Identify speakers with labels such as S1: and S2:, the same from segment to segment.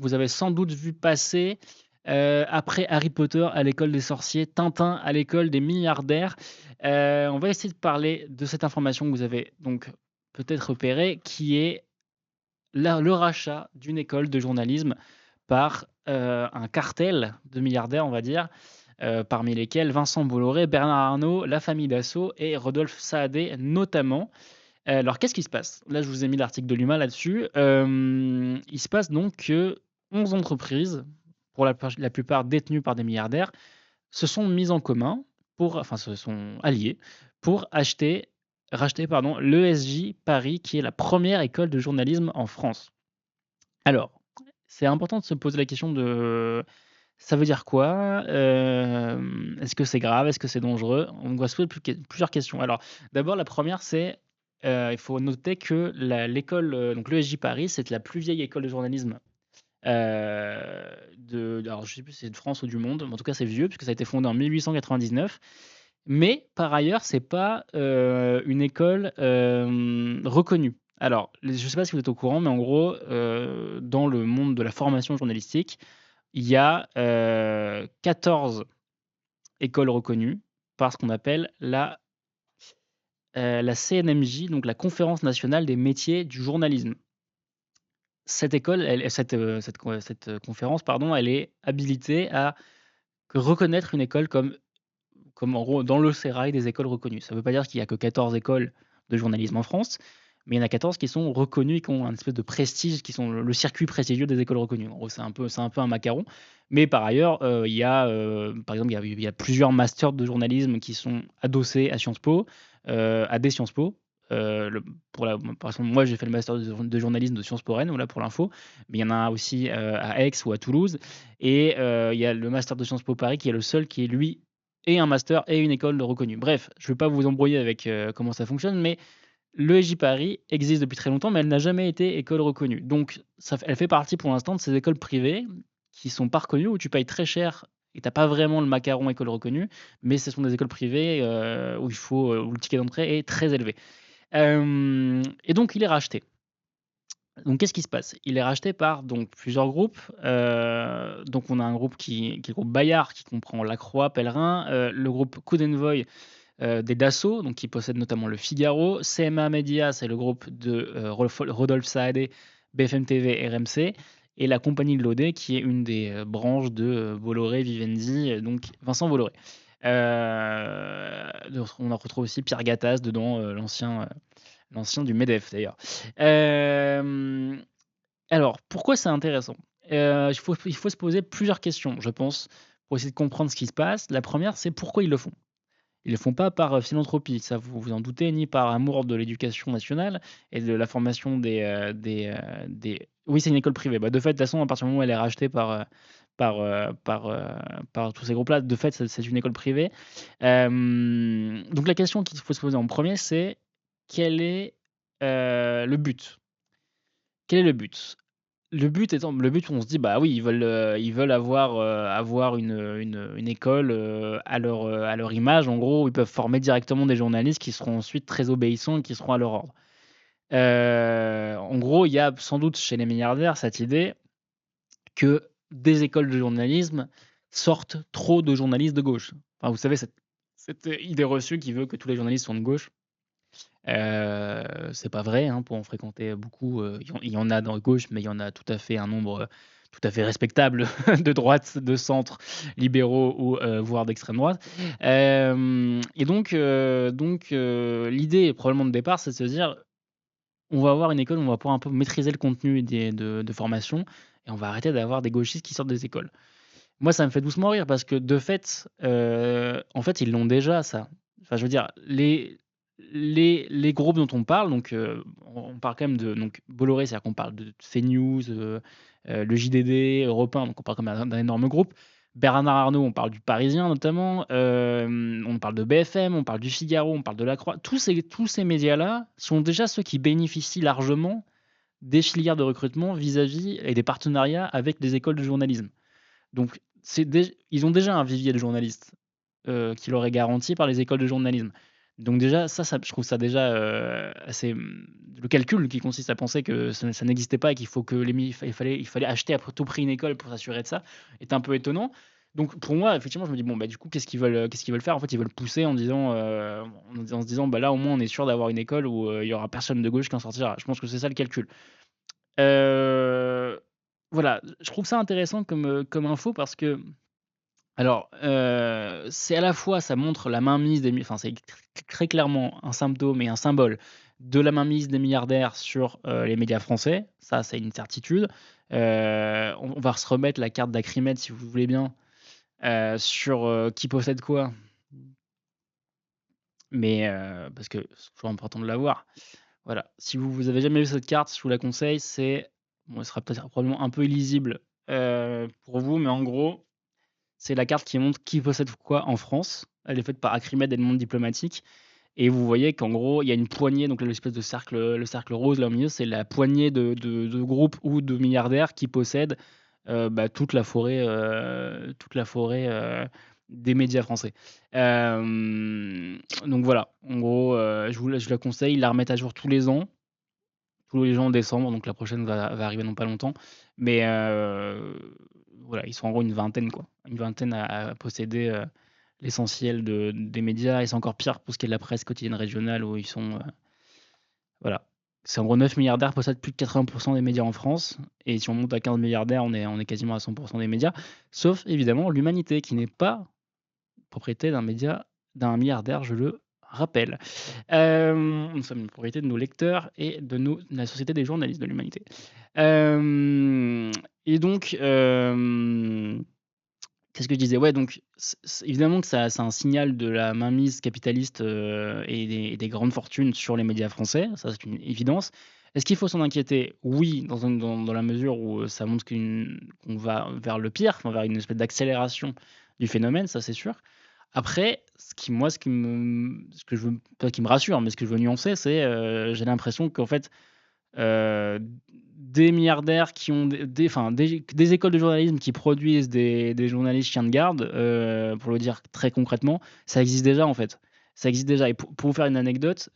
S1: Vous avez sans doute vu passer, après Harry Potter à l'école des sorciers, Tintin à l'école des milliardaires. On va essayer de parler de cette information que vous avez donc peut-être repérée, qui est le rachat d'une école de journalisme par, un cartel de milliardaires, on va dire, parmi lesquels Vincent Bolloré, Bernard Arnault, la famille Dassault et Rodolphe Saadé notamment. Alors qu'est-ce qui se passe? Là, je vous ai mis l'article de l'UMA là-dessus. Il se passe donc que 11 entreprises, pour la plupart détenues par des milliardaires, se sont mises en commun se sont alliées pour racheter pardon, l'ESJ Paris, qui est la première école de journalisme en France. Alors, c'est important de se poser la question de: ça veut dire quoi? Est-ce que c'est grave? Est-ce que c'est dangereux? On doit se poser plusieurs questions. Alors, d'abord, la première, c'est, il faut noter que l'école, donc l'ESJ Paris, c'est la plus vieille école de journalisme, alors je sais plus si c'est de France ou du monde, mais en tout cas, c'est vieux puisque ça a été fondé en 1899. Mais par ailleurs, c'est pas, une école, reconnue. Alors, je ne sais pas si vous êtes au courant, mais en gros, dans le monde de la formation journalistique, il y a, 14 écoles reconnues par ce qu'on appelle la CNMJ, donc la Conférence nationale des métiers du journalisme. Cette école, cette conférence, pardon, elle est habilitée à reconnaître une école comme en gros dans le sérail des écoles reconnues. Ça ne veut pas dire qu'il y a que 14 écoles de journalisme en France, mais il y en a 14 qui sont reconnues et qui ont un espèce de prestige, qui sont le circuit prestigieux des écoles reconnues. En gros, c'est un peu un macaron. Mais par ailleurs, il y a, par exemple, il y a plusieurs masters de journalisme qui sont adossés à Sciences Po, à des Sciences Po. Par exemple, moi, j'ai fait le master de journalisme de Sciences Po Rennes, voilà pour l'info. Mais il y en a aussi à Aix ou à Toulouse. Et il y a le master de Sciences Po Paris qui est le seul qui est, lui, et un master et une école de reconnue. Bref, je ne vais pas vous embrouiller avec, comment ça fonctionne, mais l'ESJ Paris existe depuis très longtemps, mais elle n'a jamais été école reconnue. Donc elle fait partie pour l'instant de ces écoles privées qui sont pas reconnues, où tu payes très cher et tu as pas vraiment le macaron école reconnue, mais ce sont des écoles privées, où le ticket d'entrée est très élevé. Et donc il est racheté. Donc qu'est-ce qui se passe? Il est racheté par donc plusieurs groupes, donc on a un groupe qui est le groupe Bayard, qui comprend Lacroix, Pellerin, le groupe Coudenvoye, des Dassault, donc qui possède notamment Le Figaro, CMA Media, c'est le groupe de, Rodolphe Saadé, BFM TV, RMC et la Compagnie de l'Odet qui est une des, branches de, Bolloré, Vivendi, donc Vincent Bolloré. On en retrouve aussi Pierre Gattaz dedans, l'ancien du MEDEF d'ailleurs. Hem, alors pourquoi c'est intéressant? Il faut se poser plusieurs questions, je pense, pour essayer de comprendre ce qui se passe. La première, c'est pourquoi ils le font? Ils le font pas par, philanthropie, ça vous vous en doutez, ni par amour de l'éducation nationale et de la formation des oui, c'est une école privée. Bah, de fait, de toute façon, à partir du moment où elle est rachetée par tous ces groupes-là, de fait, c'est une école privée. Donc la question qu'il faut se poser en premier, c'est quel est, le but? Quel est le but? Le but, on se dit: «Bah, oui, ils veulent avoir une école, à leur image, en gros, où ils peuvent former directement des journalistes qui seront ensuite très obéissants et qui seront à leur ordre». En gros, il y a sans doute chez les milliardaires cette idée que des écoles de journalisme sortent trop de journalistes de gauche. Enfin, vous savez, cette idée reçue qui veut que tous les journalistes sont de gauche. C'est pas vrai, hein, pour en fréquenter beaucoup, il y en a dans gauche, mais il y en a tout à fait un nombre, tout à fait respectable de droite, de centre, libéraux ou, voire d'extrême droite. L'idée probablement de départ, c'est de se dire: «On va avoir une école où on va pouvoir un peu maîtriser le contenu de formation et on va arrêter d'avoir des gauchistes qui sortent des écoles». Moi, ça me fait doucement rire parce que de fait, en fait, ils l'ont déjà ça. Enfin, je veux dire, les groupes dont on parle, donc on parle quand même de donc Bolloré, c'est-à-dire qu'on parle de CNews, le JDD, Europe 1, donc on parle quand même d'un énorme groupe. Bernard Arnault, on parle du Parisien notamment, on parle de BFM, on parle du Figaro, on parle de La Croix. Tous ces médias-là sont déjà ceux qui bénéficient largement des filières de recrutement vis-à-vis et des partenariats avec des écoles de journalisme. Donc ils ont déjà un vivier de journalistes, qui leur est garanti par les écoles de journalisme. Donc déjà, ça je trouve ça déjà, assez, le calcul qui consiste à penser que ça n'existait pas et qu'il faut que les mi il fallait acheter à tout prix une école pour s'assurer de ça, est un peu étonnant. Donc pour moi, effectivement, je me dis: «Bon, bah, du coup, qu'est-ce qu'ils veulent faire?» En fait, ils veulent pousser en disant, en se disant: «Bah, là, au moins, on est sûr d'avoir une école où, il y aura personne de gauche qui en sortira». Je pense que c'est ça le calcul. Heu, voilà, je trouve ça intéressant comme info parce que alors, c'est à la fois ça montre la mainmise des enfin, c'est très clairement un symptôme et un symbole de la mainmise des milliardaires sur, les médias français. Ça, c'est une certitude. On va se remettre la carte d'Archimède, si vous voulez bien, sur, qui possède quoi, mais parce que c'est toujours important de l'avoir. Voilà, si vous avez jamais vu cette carte, je vous la conseille. C'est bon, elle sera peut-être probablement un peu illisible, pour vous, mais en gros, c'est la carte qui montre qui possède quoi en France. Elle est faite par Acrimed et le Monde Diplomatique et vous voyez qu'en gros, il y a une poignée, donc l'espèce de cercle, le cercle rose là au milieu, c'est la poignée de groupes ou de milliardaires qui possèdent, bah, toute la forêt, des médias français. Donc voilà, en gros, je la conseille. Ils la remettent à jour tous les ans en décembre, donc la prochaine va arriver dans pas longtemps. Mais voilà, ils sont en gros une vingtaine, quoi. Une vingtaine à posséder, l'essentiel des médias et c'est encore pire pour ce qui est de la presse quotidienne régionale où ils sont, voilà. C'est en gros 9 milliardaires possèdent plus de 80 des médias en France et si on monte à 15 milliardaires, on est quasiment à 100 des médias, sauf évidemment l'Humanité qui n'est pas propriété d'un média d'un milliardaire, je le rappelle. Nous sommes une propriété de nos lecteurs et de la Société des journalistes de l'Humanité. Hem et donc, qu'est-ce que je disais? Ouais, donc évidemment que ça c'est un signal de la mainmise capitaliste, et des grandes fortunes sur les médias français, ça c'est une évidence. Est-ce qu'il faut s'en inquiéter? Oui, dans la mesure où, ça montre qu'on va vers le pire, enfin vers une espèce d'accélération du phénomène, ça c'est sûr. Après, ce que je veux pas qui me rassure, mais ce que je veux nuancer, c'est, j'ai l'impression qu'en fait, Heu, des milliardaires qui ont des écoles de journalisme qui produisent des journalistes chiens de garde, pour le dire très concrètement, ça existe déjà, en fait. Ça existe déjà et pour vous faire une anecdote,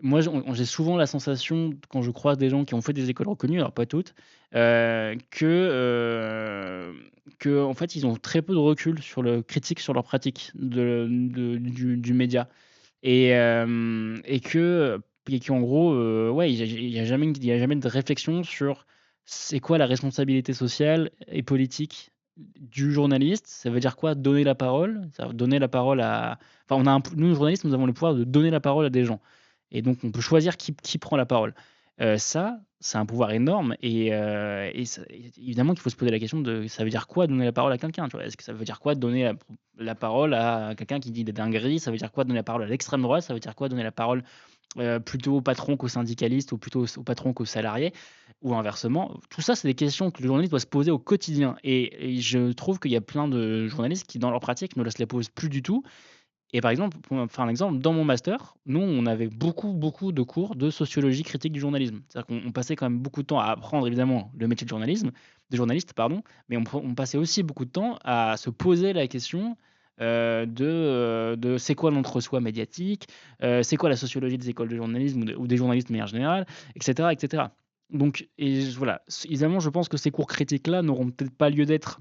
S1: moi j'ai souvent la sensation quand je croise des gens qui ont fait des écoles reconnues, alors pas toutes, qu'en fait, ils ont très peu de recul sur le critique sur leur pratique du média. Et qu'en gros, ouais, il y a jamais de réflexion sur c'est quoi la responsabilité sociale et politique du journaliste. Ça veut dire quoi donner la parole? Ça donner la parole à enfin, on a un p nous, journalistes, nous avons le pouvoir de donner la parole à des gens et donc on peut choisir qui prend la parole. Ça, c'est un pouvoir énorme et ça évidemment qu'il faut se poser la question de ça veut dire quoi donner la parole à quelqu'un, tu vois? Est-ce que ça veut dire quoi donner la parole à quelqu'un qui dit des dingueries? Ça veut dire quoi donner la parole à l'extrême droite? Ça veut dire quoi donner la parole, plutôt au patron qu'aux syndicalistes ou plutôt au patron qu'aux salariés ou inversement? Tout ça, c'est des questions que le journaliste doit se poser au quotidien et je trouve qu'il y a plein de journalistes qui, dans leur pratique, ne se les posent plus du tout et par exemple, pour faire un exemple, dans mon master, nous, on avait beaucoup, beaucoup de cours de sociologie critique du journalisme. C'est-à-dire qu'on passait quand même beaucoup de temps à apprendre évidemment le métier de journaliste, pardon, mais on passait aussi beaucoup de temps à se poser la question, de c'est quoi l'entre-soi médiatique? C'est quoi la sociologie des écoles de journalisme ou des journalistes de manière générale? Et cetera, et cetera. Donc voilà, évidemment, je pense que ces cours critiques-là n'auront peut-être pas lieu d'être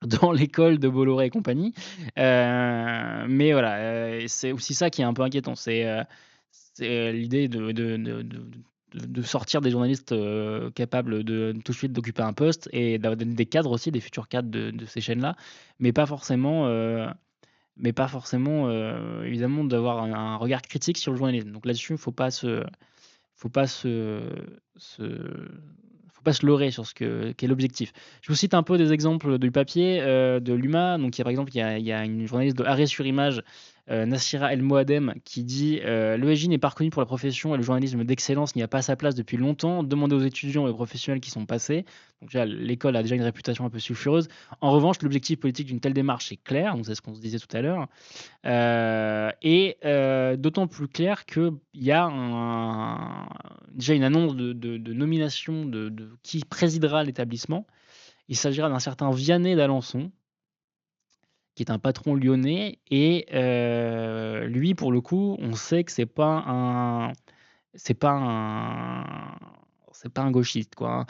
S1: dans l'école de Bolloré et compagnie. Mais voilà, c'est aussi ça qui est un peu inquiétant. C'est l'idée de sortir des journalistes, capables de tout de suite d'occuper un poste et d'avoir des cadres aussi, des futurs cadres de ces chaînes-là, mais pas forcément, évidemment d'avoir un regard critique sur le journalisme. Donc là-dessus, faut pas se faut pas se leurrer sur ce qu'est l'objectif. Je vous cite un peu des exemples du papier, de l'UMA. Donc il y a par exemple, il y a une journaliste de Arrêt sur Image, Nassira El Moadem qui dit, «L'ESJ n'est pas reconnu pour la profession et le journalisme d'excellence n'y a pas sa place depuis longtemps. Demandez aux étudiants et aux professionnels qui sont passés». Donc déjà l'école a déjà une réputation un peu sulfureuse. En revanche, l'objectif politique d'une telle démarche est clair, donc c'est ce qu'on se disait tout à l'heure. D'autant plus clair qu'il y a déjà une annonce de nomination de qui présidera l'établissement. Il s'agira d'un certain Vianney d'Alençon, qui est un patron lyonnais et lui, pour le coup, on sait que c'est pas un c'est pas un gauchiste, quoi, hein.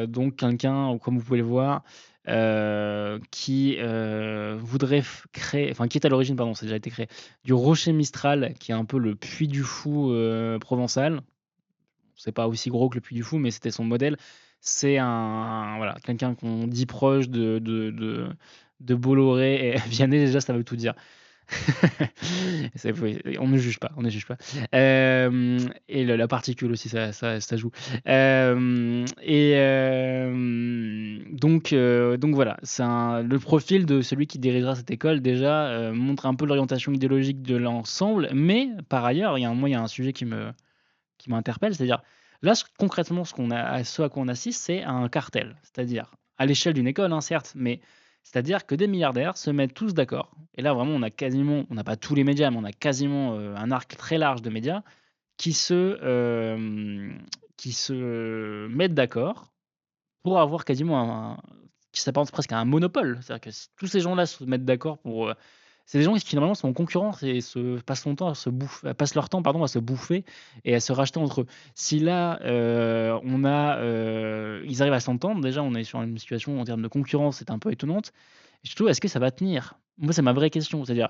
S1: Donc quelqu'un, comme vous pouvez le voir, qui, voudrait f créer enfin, qui est à l'origine, pardon, c'est déjà été créé, du rocher Mistral, qui est un peu le Puy du Fou, provençal. C'est pas aussi gros que le Puy du Fou, mais c'était son modèle. C'est un voilà, quelqu'un qu'on dit proche de Bolloré et Vianney, déjà, ça veut tout dire. C'est oui, on ne juge pas, on ne juge pas. Et la particule aussi, ça joue. Donc voilà, le profil de celui qui dirigera cette école déjà, montre un peu l'orientation idéologique de l'ensemble, mais par ailleurs, il y a un sujet qui m'interpelle, c'est-à-dire là, concrètement, ce à quoi on assiste, c'est à un cartel. C'est-à-dire, à l'échelle d'une école, hein, certes, mais c'est-à-dire que des milliardaires se mettent tous d'accord. Et là, vraiment, on n'a pas tous les médias, mais on a quasiment un arc très large de médias qui qui se mettent d'accord pour avoir quasiment qui s'apparente presque à un monopole. C'est-à-dire que si tous ces gens-là se mettent d'accord pour, c'est des gens qui finalement sont en concurrence et passent leur temps, pardon, à se bouffer et à se racheter entre eux. Si là, ils arrivent à s'entendre, déjà on est sur une situation en termes de concurrence, c'est un peu étonnante et surtout est-ce que ça va tenir? Moi, c'est ma vraie question. C'est-à-dire,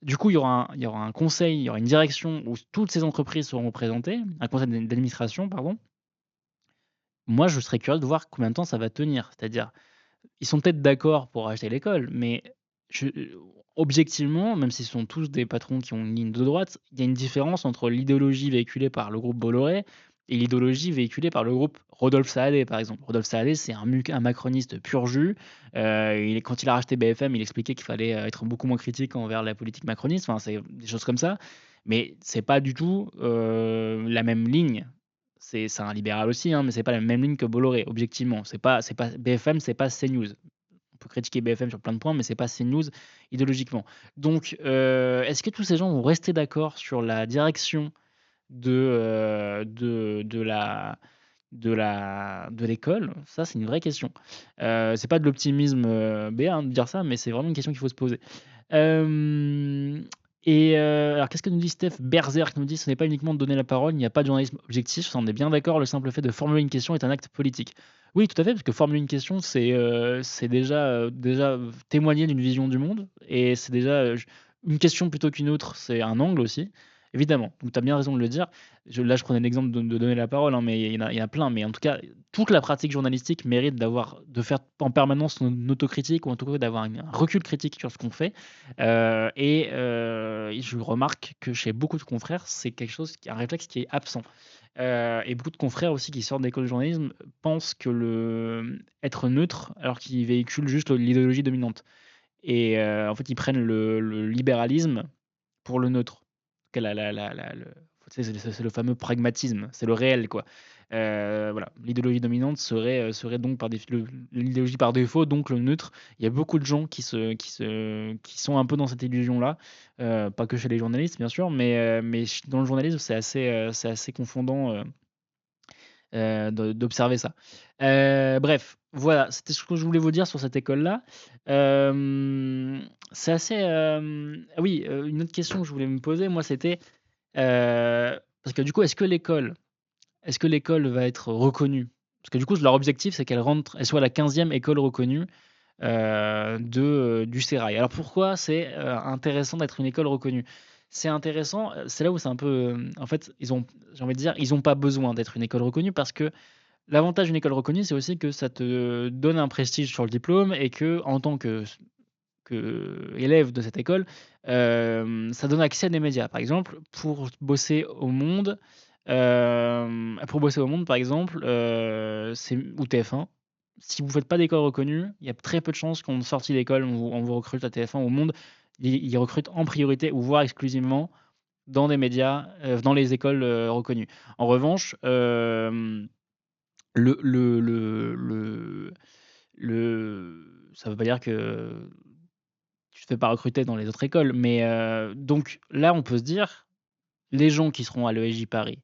S1: du coup, il y aura un conseil, il y aura une direction où toutes ces entreprises seront représentées, un conseil d'administration, pardon. Moi, je serais curieux de voir combien de temps ça va tenir. C'est-à-dire, ils sont peut-être d'accord pour acheter l'école, mais je objectivement, même s'ils sont tous des patrons qui ont une ligne de droite, il y a une différence entre l'idéologie véhiculée par le groupe Bolloré et l'idéologie véhiculée par le groupe Rodolphe Saadé, par exemple. Rodolphe Saadé, c'est un macroniste pur jus. Quand il a racheté BFM, il expliquait qu'il fallait, être beaucoup moins critique envers la politique macroniste, enfin, c'est des choses comme ça. Mais c'est pas du tout, la même ligne. C'est un libéral aussi, hein, mais c'est pas la même ligne que Bolloré, objectivement. C'est pas BFM, c'est pas CNews. On peut critiquer BFM sur plein de points, mais c'est pas CNews idéologiquement. Donc, est-ce que tous ces gens vont rester d'accord sur la direction de l'école? Ça, c'est une vraie question. C'est pas de l'optimisme, béat, hein, de dire ça, mais c'est vraiment une question qu'il faut se poser. Hem alors qu'est-ce que nous dit Steph Berserk? Nous dit: «Ce n'est pas uniquement de donner la parole, il n'y a pas de journalisme objectif, ça on est bien d'accord, le simple fait de formuler une question est un acte politique». Oui, tout à fait, parce que formuler une question, c'est déjà, témoigner d'une vision du monde et c'est déjà, une question plutôt qu'une autre, c'est un angle aussi, évidemment. Donc tu as bien raison de le dire. Je prenais l'exemple de donner la parole, hein, mais il y en a plein, mais en tout cas, toute la pratique journalistique mérite de faire en permanence une autocritique ou en tout cas d'avoir un recul critique sur ce qu'on fait. Je remarque que chez beaucoup de confrères, c'est un réflexe qui est absent. Et beaucoup de confrères aussi qui sortent d'école de journalisme pensent que être neutre alors qu'ils véhiculent juste l'idéologie dominante. Et en fait, ils prennent le libéralisme pour le neutre. Que le tu sais, c'est le fameux pragmatisme, c'est le réel, quoi. Voilà, l'idéologie dominante serait donc l'idéologie par défaut, donc le neutre. Il y a beaucoup de gens qui sont un peu dans cette illusion-là, pas que chez les journalistes, bien sûr, mais dans le journalisme, c'est assez confondant, d'observer ça. Bref, voilà, c'était ce que je voulais vous dire sur cette école-là. C'est assez, ah oui, une autre question que je voulais me poser, moi, c'était, parce que du coup, est-ce que l'école va être reconnue? Parce que du coup, leur objectif, c'est elle soit la 15e école reconnue, du sérail. Alors pourquoi c'est, intéressant d'être une école reconnue? C'est intéressant, c'est là où c'est un peu, en fait, j'ai envie de dire, ils ont pas besoin d'être une école reconnue parce que l'avantage d'une école reconnue, c'est aussi que ça te donne un prestige sur le diplôme et que en tant qu'élève de cette école, ça donne accès à des médias. Par exemple, pour bosser au Monde, par exemple, ou TF1, si vous faites pas d'école reconnue, il y a très peu de chances qu'en sortie d'école, on vous recrute à TF1 ou au Monde. Ils recrutent en priorité ou voire exclusivement dans des médias, dans les écoles, reconnues. En revanche, ça veut pas dire que tu te fais pas recruter dans les autres écoles, mais donc là, on peut se dire, les gens qui seront à l'ESJ Paris,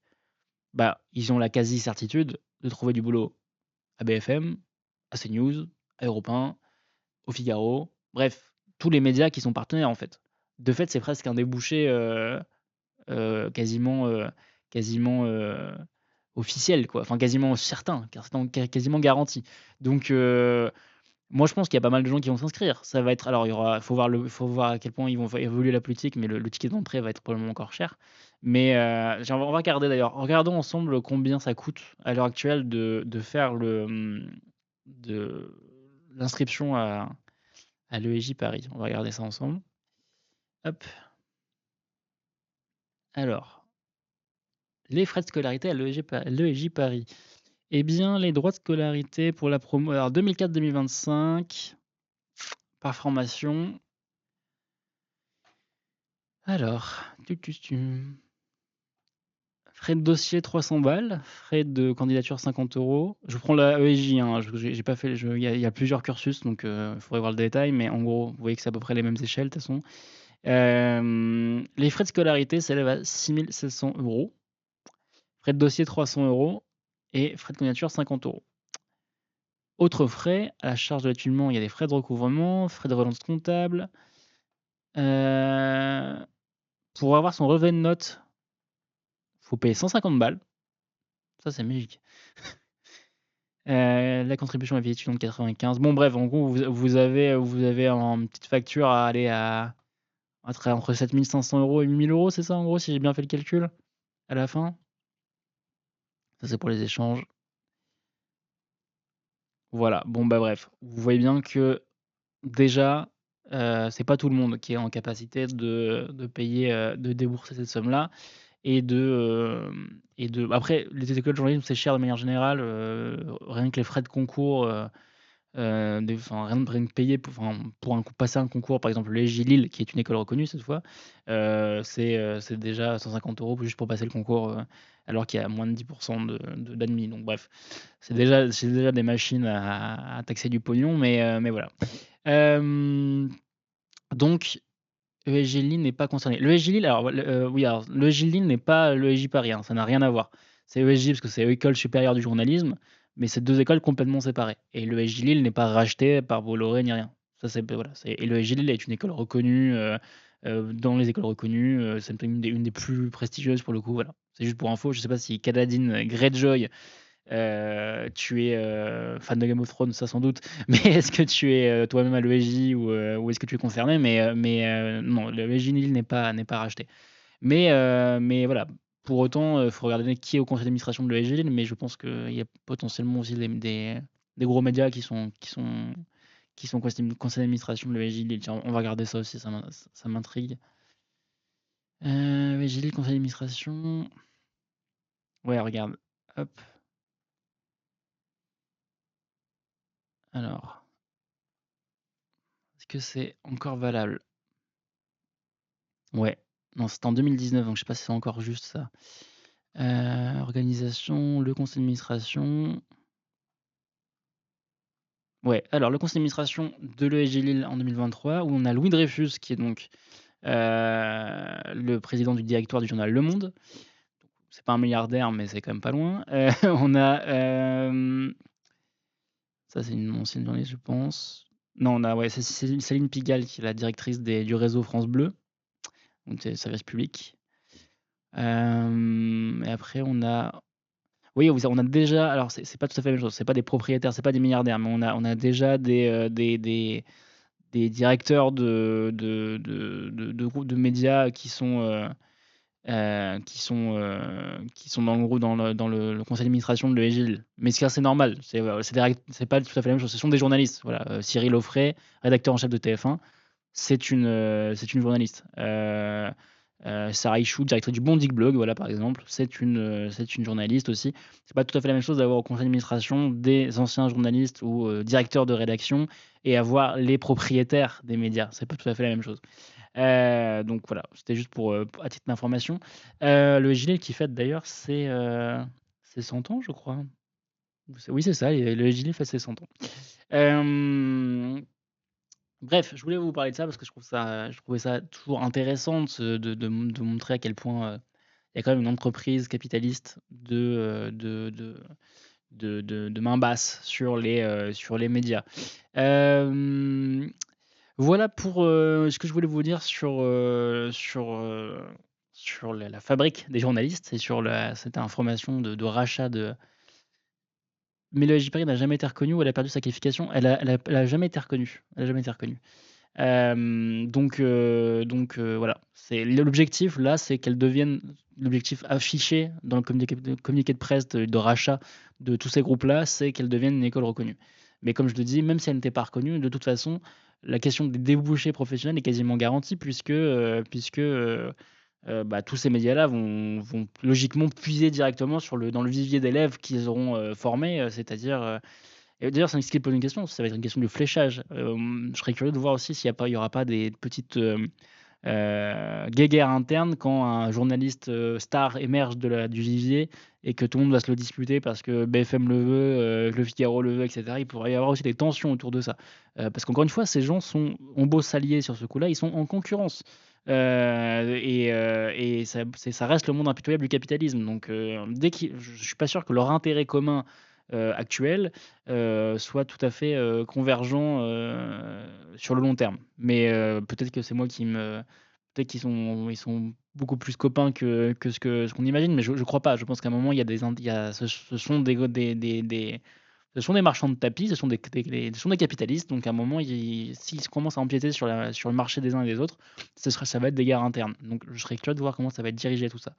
S1: bah, ils ont la quasi-certitude de trouver du boulot à BFM, à CNews, à Europe 1, Au Figaro, bref, tous les médias qui sont partenaires, en fait. De fait, c'est presque un débouché, quasiment, quasiment, officiel, quoi, enfin quasiment certain, quasiment garanti. Donc moi, je pense qu'il y a pas mal de gens qui vont s'inscrire. Ça va être alors il y aura faut voir à quel point ils vont évoluer la politique, mais le ticket d'entrée va être probablement encore cher. Mais on va regarder d'ailleurs. Regardons ensemble combien ça coûte à l'heure actuelle de faire de l'inscription à l'ESJ Paris. On va regarder ça ensemble. Hop, alors, les frais de scolarité à l'ESJ Paris. Eh bien, les droits de scolarité pour la promo alors 2004-2025 par formation. Alors, frais de dossier 300 balles, frais de candidature 50 €. Je prends la ESJ, hein, j'ai pas fait il y a plusieurs cursus donc il faudrait voir le détail, mais en gros, vous voyez que c'est à peu près les mêmes échelles de toute façon. Les frais de scolarité s'élèvent à 6 700 €. Frais de dossier 300 € et frais de candidature 50 €. Autres frais, à la charge de l'étudiant, il y a des frais de recouvrement, frais de relance comptable. Heu, pour avoir son relevé de notes, faut payer 150 balles. Ça, c'est magique. La contribution à vie étudiante 95. Bon bref, en gros, vous avez une petite facture à aller à entre 7 500 € et 8 000 €, c'est ça en gros, si j'ai bien fait le calcul, à la fin? Ça, c'est pour les échanges. Voilà, bon, bah, bref, vous voyez bien que déjà, c'est pas tout le monde qui est en capacité de payer, de débourser cette somme-là et de après les écoles de journalisme, c'est cher de manière générale, rien que les frais de concours, rien que payer pour passer un concours, par exemple le l'EJ Lille, qui est une école reconnue cette fois, c'est déjà 150 € juste pour passer le concours, alors qu'il y a moins de 10 d'admis, donc bref. C'est déjà des machines à taxer du pognon, mais voilà. Hem, donc l'ESJ Lille n'est pas concerné. L'ESJ Lille, alors oui, alors l'ESJ Lille n'est pas l'ESJ Paris, hein, ça n'a rien à voir. C'est ESJ parce que c'est École supérieure du journalisme, mais c'est 2 écoles complètement séparées et l'ESJ Lille n'est pas racheté par Bolloré ni rien. Ça c'est voilà, et l'ESJ Lille est une école reconnue, dans les écoles reconnues, c'est une des plus prestigieuses pour le coup, voilà. C'est juste pour info, je sais pas si Caladine Greyjoy, tu es, fan de Game of Thrones, ça sans doute, mais est-ce que tu es, toi-même à l'ESJ ou est-ce que tu es concerné? Mais non, l'ESJ Lille n'est pas racheté. Mais voilà, pour autant, il faut regarder qui est au conseil d'administration de l'ESJ Lille, mais je pense qu'il y a potentiellement aussi des gros médias qui sont conseil d'administration de l'ESJ Lille. Tiens, on va regarder ça aussi, ça m'intrigue. ESJ Lille, conseil d'administration. Ouais, regarde, hop, alors, est-ce que c'est encore valable? Ouais, non, c'était en 2019, donc je sais pas si c'est encore juste ça. Organisation, le conseil d'administration. Ouais, alors le conseil d'administration de l'ESJ Lille en 2023, où on a Louis Dreyfus qui est donc, le président du directoire du journal Le Monde. C'est pas un milliardaire, mais c'est quand même pas loin. On a, ça c'est une ancienne journaliste, je pense. Non, on a ouais, c'est Céline Pigalle qui est la directrice du réseau France Bleu, donc c'est service public. Et après oui, on a déjà alors c'est pas tout à fait la même chose, c'est pas des propriétaires, c'est pas des milliardaires, mais on a déjà des directeurs de groupes de médias qui sont dans le gros dans le conseil d'administration de l'ESGIL. Mais c'est assez normal, c'est pas tout à fait la même chose, ce sont des journalistes, voilà, Cyril Auffray, rédacteur en chef de TF1, c'est une journaliste. Sarah Ichou, directrice du Bondic Blog, voilà, par exemple, c'est une journaliste aussi. C'est pas tout à fait la même chose d'avoir au conseil d'administration des anciens journalistes ou directeurs de rédaction et avoir les propriétaires des médias. C'est pas tout à fait la même chose. Donc voilà, c'était juste à titre d'information. Le gilet qui fête d'ailleurs ses 100 ans, je crois. Oui, c'est ça, le gilet fête ses 100 ans. Bref, je voulais vous parler de ça parce que je trouvais ça toujours intéressant de montrer à quel point, il y a quand même une entreprise capitaliste de main basse sur les médias. Hem, voilà pour, ce que je voulais vous dire sur la fabrique des journalistes et sur cette information de rachat de Mila Jipari n'a jamais été reconnue ou elle a perdu sa qualification? Elle a jamais été reconnue. Elle a jamais été reconnue. Donc voilà, c'est l'objectif là, c'est qu'elle devienne l'objectif affiché dans le communiqué de presse de rachat de tous ces groupes-là, c'est qu'elle devienne une école reconnue. Mais comme je le dis, même si elle n'était pas reconnue, de toute façon, la question des débouchés professionnels est quasiment garantie puisque bah, tous ces médias-là vont logiquement puiser directement dans le vivier d'élèves qu'ils auront, formés, et d'ailleurs, c'est ce qui pose une question, ça va être une question de fléchage. Je serais curieux de voir aussi il y aura pas des petites, guéguerres internes quand un journaliste, star émerge du vivier et que tout le monde va se le disputer parce que BFM le veut, Le Figaro le veut et cetera. Il pourrait y avoir aussi des tensions autour de ça. Parce qu'encore une fois, ces gens ont beau s'allier sur ce coup-là, ils sont en concurrence. Et ça reste le monde impitoyable du capitalisme. Donc, dès qu'ils je suis pas sûr que leur intérêt commun, actuel, soit tout à fait, convergent, sur le long terme. Mais, peut-être que c'est moi qui me peut-être ils sont beaucoup plus copains que ce qu'on imagine, mais je crois pas. Je pense qu'à un moment, il y a des ind il y a ce sont des ce sont des marchands de tapis, ce sont des capitalistes, donc à un moment, s'ils commencent à empiéter sur le marché des uns et des autres, ça va être des guerres internes. Donc je serais curieux de voir comment ça va être dirigé tout ça.